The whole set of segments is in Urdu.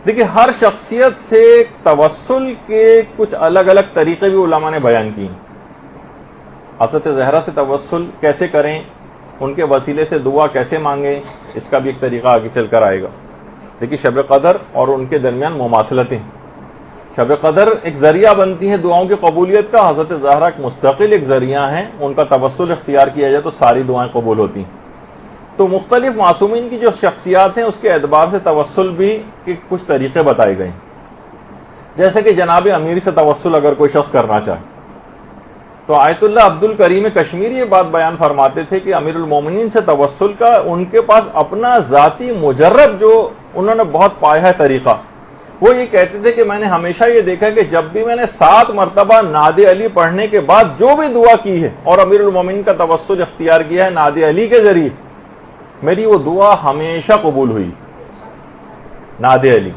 دیکھیے ہر شخصیت سے توسل کے کچھ الگ الگ طریقے بھی علماء نے بیان کی. حضرت زہرا سے توسل کیسے کریں، ان کے وسیلے سے دعا کیسے مانگیں، اس کا بھی ایک طریقہ آگے چل کر آئے گا. دیکھیے شب قدر اور ان کے درمیان مماثلتیں. شب قدر ایک ذریعہ بنتی ہے دعاؤں کی قبولیت کا، حضرت زہرا ایک مستقل ایک ذریعہ ہیں، ان کا توسل اختیار کیا جائے تو ساری دعائیں قبول ہوتی ہیں. تو مختلف معصومین کی جو شخصیات ہیں اس کے اعتبار سے توسل بھی کے کچھ طریقے بتائے گئے. جیسے کہ جناب امیر سے توسل اگر کوئی شخص کرنا چاہے تو آیت اللہ عبد الکریم کشمیری یہ بات بیان فرماتے تھے کہ امیر المومنین سے توسل کا ان کے پاس اپنا ذاتی مجرب جو انہوں نے بہت پایا ہے طریقہ. وہ یہ کہتے تھے کہ میں نے ہمیشہ یہ دیکھا کہ جب بھی میں نے 7 مرتبہ ناد علی پڑھنے کے بعد جو بھی دعا کی ہے اور امیر المومنین کا توسل اختیار کیا ہے ناد علی کے ذریعے، میری وہ دعا ہمیشہ قبول ہوئی. ناد علی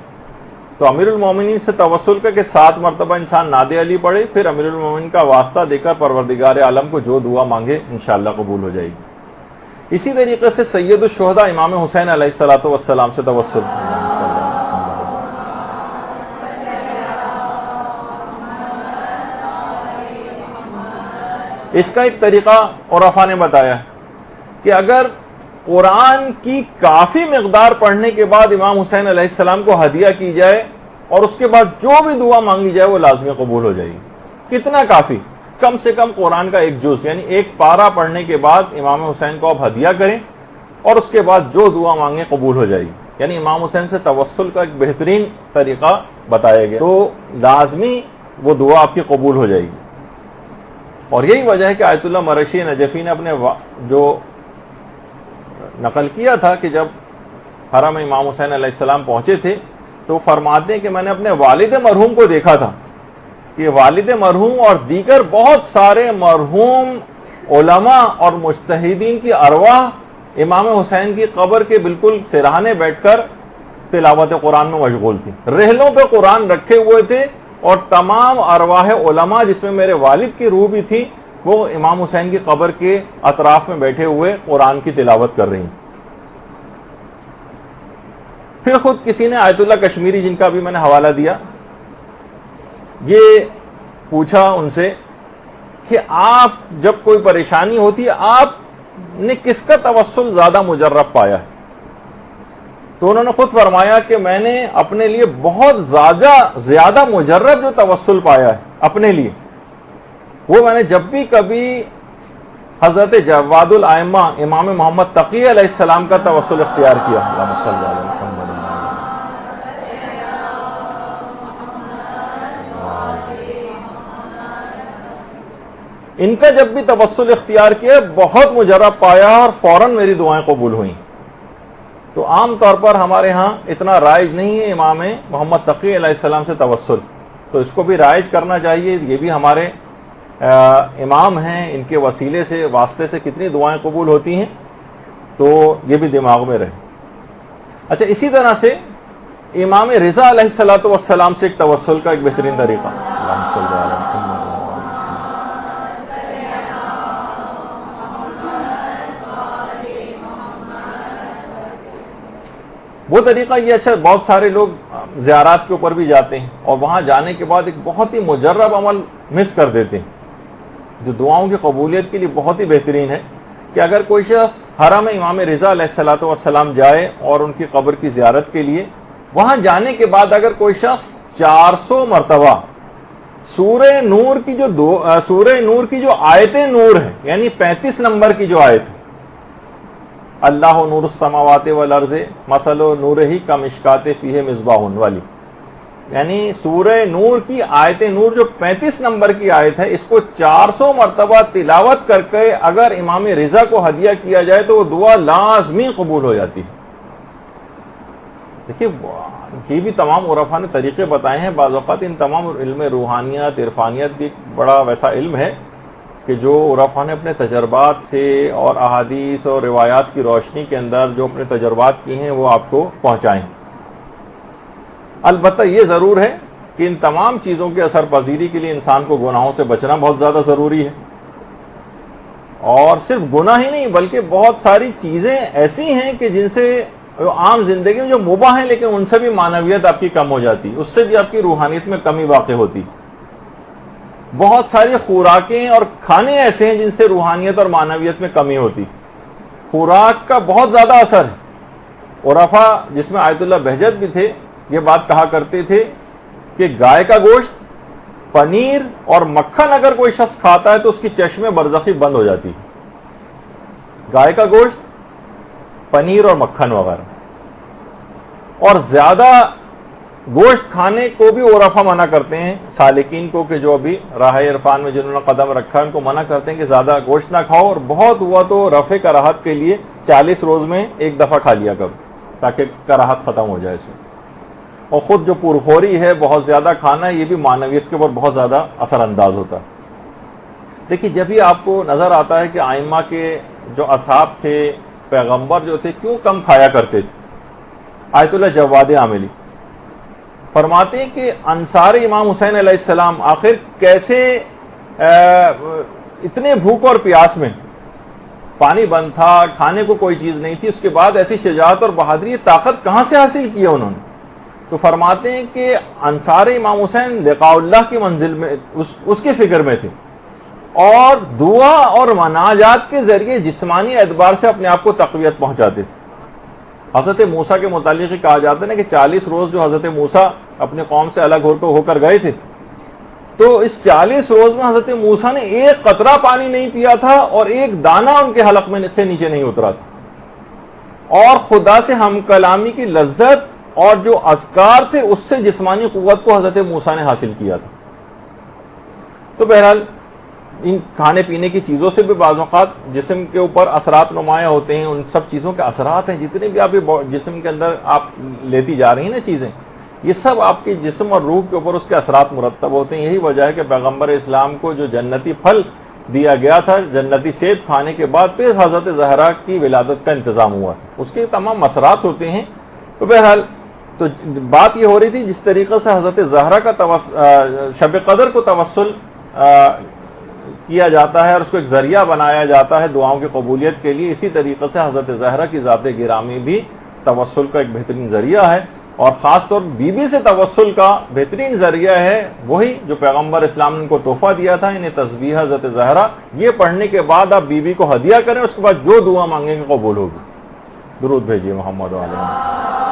تو امیر المومنین سے توسل کر کے 7 مرتبہ انسان ناد علی پڑھے، پھر امیر المومنین کا واسطہ دے کر پروردگار عالم کو جو دعا مانگے انشاءاللہ قبول ہو جائے گی. اسی طریقے سے سید الشہداء امام حسین علیہ السلام سے توسل. اس کا ایک طریقہ عرفاء نے بتایا کہ اگر قرآن کی کافی مقدار پڑھنے کے بعد امام حسین علیہ السلام کو ہدیہ کی جائے اور اس کے بعد جو بھی دعا مانگی جائے وہ لازمی قبول ہو جائے گی. کتنا کافی؟ کم سے کم قرآن کا ایک جز یعنی ایک پارہ پڑھنے کے بعد امام حسین کو آپ ہدیہ کریں اور اس کے بعد جو دعا مانگیں قبول ہو جائے گی. یعنی امام حسین سے توسل کا ایک بہترین طریقہ بتایا گیا، تو لازمی وہ دعا آپ کی قبول ہو جائے گی. اور یہی وجہ ہے کہ آیت اللہ مرشی نجفی نے اپنے جو نقل کیا تھا کہ جب حرم امام حسین علیہ السلام پہنچے تھے تو فرماتے ہیں کہ میں نے اپنے والد مرحوم کو دیکھا تھا کہ والد مرحوم اور دیگر بہت سارے مرحوم علماء اور مجتہدین کی ارواح امام حسین کی قبر کے بالکل سرہانے بیٹھ کر تلاوت قرآن میں مشغول تھی. رحلوں پہ قرآن رکھے ہوئے تھے اور تمام ارواح علماء جس میں میرے والد کی روح بھی تھی وہ امام حسین کی قبر کے اطراف میں بیٹھے ہوئے قرآن کی تلاوت کر رہی ہیں. پھر خود کسی نے آیت اللہ کشمیری جن کا بھی میں نے حوالہ دیا یہ پوچھا ان سے کہ آپ جب کوئی پریشانی ہوتی ہے آپ نے کس کا توسل زیادہ مجرب پایا ہے؟ تو انہوں نے خود فرمایا کہ میں نے اپنے لیے بہت زیادہ مجرب جو توسل پایا ہے اپنے لیے وہ میں نے جب بھی کبھی حضرت جواد الائمہ امام محمد تقی علیہ السلام کا توسل اختیار کیا. اللہم صلی علی محمد. ان کا جب بھی توسل اختیار کیا بہت مجرب پایا اور فوراً میری دعائیں قبول ہوئیں. تو عام طور پر ہمارے ہاں اتنا رائج نہیں ہے امام محمد تقی علیہ السلام سے توسل، تو اس کو بھی رائج کرنا چاہیے. یہ بھی ہمارے امام ہیں، ان کے وسیلے سے واسطے سے کتنی دعائیں قبول ہوتی ہیں، تو یہ بھی دماغ میں رہے. اچھا اسی طرح سے امام رضا علیہ السلام سے ایک توسل کا ایک بہترین طریقہ. وہ طریقہ یہ اچھا بہت سارے لوگ زیارات کے اوپر بھی جاتے ہیں اور وہاں جانے کے بعد ایک بہت ہی مجرب عمل مس کر دیتے ہیں جو دعاؤں کی قبولیت کے لیے بہت ہی بہترین ہے کہ اگر کوئی شخص حرم امام رضا علیہ السلام جائے اور ان کی قبر کی زیارت کے لیے، وہاں جانے کے بعد اگر کوئی شخص 400 مرتبہ سورہ نور کی جو آیت نور ہے یعنی 35 نمبر کی جو آیت ہے، اللہ نور السماوات والارض مثل نورہ کمشکات فیہ مصباح والی، یعنی سورہ نور کی آیت نور جو 35 نمبر کی آیت ہے، اس کو 400 مرتبہ تلاوت کر کے اگر امام رضا کو ہدیہ کیا جائے تو وہ دعا لازمی قبول ہو جاتی ہے. دیکھیے یہ بھی تمام عرفاء نے طریقے بتائے ہیں. بعض اوقات ان تمام علم روحانیت عرفانیت بھی ایک بڑا ویسا علم ہے کہ جو عرفاء نے اپنے تجربات سے اور احادیث اور روایات کی روشنی کے اندر جو اپنے تجربات کی ہیں وہ آپ کو پہنچائیں. البتہ یہ ضرور ہے کہ ان تمام چیزوں کے اثر پذیری کے لیے انسان کو گناہوں سے بچنا بہت زیادہ ضروری ہے. اور صرف گناہ ہی نہیں بلکہ بہت ساری چیزیں ایسی ہیں کہ جن سے عام زندگی میں جو مباح ہیں لیکن ان سے بھی معنویت آپ کی کم ہو جاتی، اس سے بھی آپ کی روحانیت میں کمی واقع ہوتی. بہت ساری خوراکیں اور کھانے ایسے ہیں جن سے روحانیت اور معنویت میں کمی ہوتی. خوراک کا بہت زیادہ اثر ہے. عرفا جس میں آیت اللہ بہجت بھی تھے یہ بات کہا کرتے تھے کہ گائے کا گوشت، پنیر اور مکھن اگر کوئی شخص کھاتا ہے تو اس کی چشمے برزخی بند ہو جاتی. گائے کا گوشت، پنیر اور مکھن وغیرہ. اور زیادہ گوشت کھانے کو بھی عرفا منع کرتے ہیں سالکین کو، کہ جو ابھی راہ عرفان میں جنہوں نے قدم رکھا ہے ان کو منع کرتے ہیں کہ زیادہ گوشت نہ کھاؤ، اور بہت ہوا تو رفع کراہت کے لیے 40 روز میں ایک دفعہ کھا لیا کرو تاکہ کراہت ختم ہو جائے اس میں. اور خود جو پرخوری ہے، بہت زیادہ کھانا ہے، یہ بھی معنویت کے اوپر بہت زیادہ اثر انداز ہوتا ہے. دیکھیے جب ہی آپ کو نظر آتا ہے کہ ائمہ کے جو اصحاب تھے، پیغمبر جو تھے، کیوں کم کھایا کرتے تھے. آیت اللہ جواد عاملی فرماتے ہیں کہ انصار امام حسین علیہ السلام آخر کیسے اتنے بھوک اور پیاس میں، پانی بند تھا، کھانے کو کوئی چیز نہیں تھی، اس کے بعد ایسی شجاعت اور بہادری، طاقت کہاں سے حاصل کی ہے انہوں نے. تو فرماتے ہیں کہ انصار امام حسین لقاء اللہ کی منزل میں اس کی فکر میں تھے، اور دعا اور مناجات کے ذریعے جسمانی اعتبار سے اپنے آپ کو تقویت پہنچاتے تھے. حضرت موسیٰ کے متعلق ہی کہا جاتا ہے نا کہ 40 روز جو حضرت موسیٰ اپنے قوم سے الگ ہو کر گئے تھے، تو اس 40 روز میں حضرت موسیٰ نے ایک قطرہ پانی نہیں پیا تھا اور ایک دانہ ان کے حلق میں سے نیچے نہیں اترا تھا. اور خدا سے ہم کلامی کی لذت اور جو اذکار تھے اس سے جسمانی قوت کو حضرت موسیٰ نے حاصل کیا تھا. تو بہرحال ان کھانے پینے کی چیزوں سے بھی بعض اوقات جسم کے اوپر اثرات نمایاں ہوتے ہیں. ان سب چیزوں کے اثرات ہیں، جتنے بھی آپ جسم کے اندر آپ لیتی جا رہی ہیں نا چیزیں، یہ سب آپ کے جسم اور روح کے اوپر اس کے اثرات مرتب ہوتے ہیں. یہی وجہ ہے کہ پیغمبر اسلام کو جو جنتی پھل دیا گیا تھا، جنتی سیب کھانے کے بعد پھر حضرت زہرا کی ولادت کا انتظام ہوا، اس کے تمام اثرات ہوتے ہیں. تو بہرحال تو بات یہ ہو رہی تھی جس طریقے سے حضرت زہرا کا شب قدر کو توسل کیا جاتا ہے اور اس کو ایک ذریعہ بنایا جاتا ہے دعاؤں کی قبولیت کے لیے، اسی طریقے سے حضرت زہرا کی ذات گرامی بھی توسل کا ایک بہترین ذریعہ ہے. اور خاص طور بی بی سے توسل کا بہترین ذریعہ ہے وہی جو پیغمبر اسلام نے ان کو تحفہ دیا تھا، انہیں تسبیح حضرت زہرا. یہ پڑھنے کے بعد آپ بی بی کو ہدیہ کریں، اس کے بعد جو دعا مانگیں گے قبول ہوگی. درود بھیجیے محمد علیہ.